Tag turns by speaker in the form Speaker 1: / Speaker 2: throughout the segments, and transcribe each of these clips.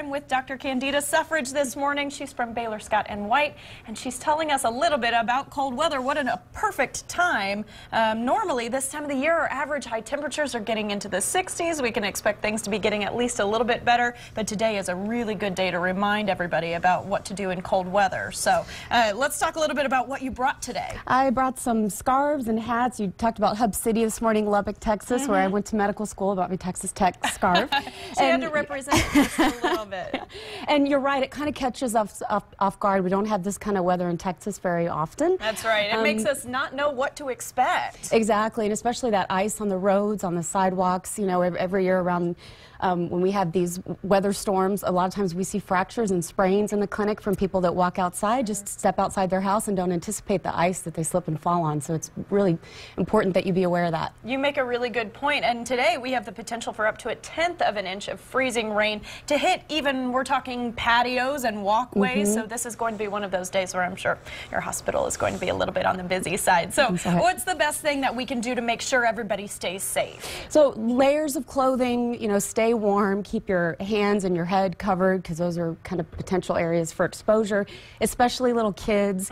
Speaker 1: I'm with Dr. Candida Suffrage this morning. She's from Baylor Scott and White, and she's telling us a little bit about cold weather. What a perfect time. Normally, this time of the year, our average high temperatures are getting into the 60s. We can expect things to be getting at least a little bit better, but today is a really good day to remind everybody about what to do in cold weather. So let's talk a little bit about what you brought today.
Speaker 2: I brought some scarves and hats. You talked about Hub City this morning, Lubbock, Texas, where I went to medical school, about my Texas Tech scarf.
Speaker 1: She had to represent just a little bit.
Speaker 2: And you're right, it kind of catches us off guard. We don't have this kind of weather in Texas very often.
Speaker 1: That's right. It makes us not know what to expect.
Speaker 2: Exactly, and especially that ice on the roads, on the sidewalks. You know, every year around when we have these weather storms, a lot of times we see fractures and sprains in the clinic from people that walk outside, just step outside their house and don't anticipate the ice that they slip and fall on. So it's really important that you be aware of that.
Speaker 1: You make a really good point. And today we have the potential for up to 1/10 of an inch of freezing rain to hit even, we're talking patios and walkways. So this is going to be one of those days where I'm sure your hospital is going to be a little bit on the busy side. So what's the best thing that we can do to make sure everybody stays safe?
Speaker 2: So layers of clothing, you know, stay warm, keep your hands and your head covered, because those are kind of potential areas for exposure, especially little kids,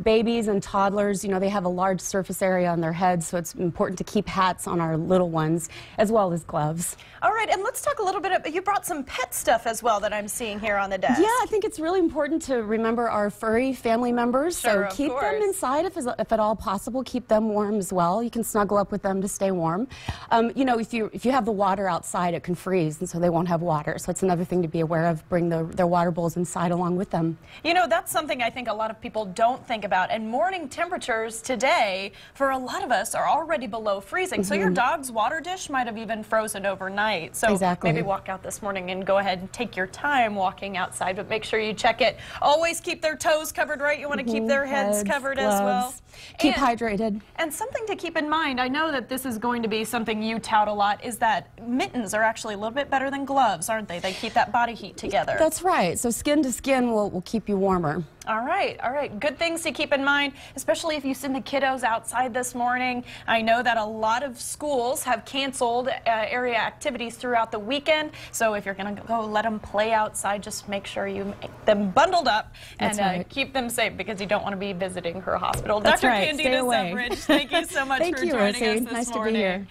Speaker 2: babies and toddlers. You know, they have a large surface area on their heads, so it's important to keep hats on our little ones as well as gloves.
Speaker 1: All right, and let's talk a little bit about, you brought some pet stuff as well that I'm seeing here on the desk.
Speaker 2: Yeah, I think it's really important to remember our furry family members.
Speaker 1: Sure,
Speaker 2: so keep them inside if at all possible. Keep them warm as well. You can snuggle up with them to stay warm. You know, if you have the water outside, it can freeze, and so they won't have water. So it's another thing to be aware of. Bring their water bowls inside along with them.
Speaker 1: You know, that's something I think a lot of people don't think about. And morning temperatures today, for a lot of us, are already below freezing. So your dog's water dish might have even frozen overnight. So maybe walk out this morning and go ahead and take your time walking outside, but make sure you check it. Always keep their toes covered, right? You want to keep their heads covered
Speaker 2: gloves.
Speaker 1: As well.
Speaker 2: Keep hydrated.
Speaker 1: And something to keep in mind, I know that this is going to be something you tout a lot, is that mittens are actually a little bit better than gloves, aren't they? They keep that body heat together.
Speaker 2: That's right. So skin to skin will keep you warmer.
Speaker 1: All right, all right. Good things to keep in mind, especially if you send the kiddos outside this morning. I know that a lot of schools have canceled area activities throughout the weekend, so if you're going to go let them play outside, just make sure you make them bundled up and keep them safe, because you don't want to be visiting her hospital.
Speaker 2: That's
Speaker 1: Dr.
Speaker 2: right.
Speaker 1: Candida Suffrage, thank you so much for joining us this morning.
Speaker 2: Nice to be here.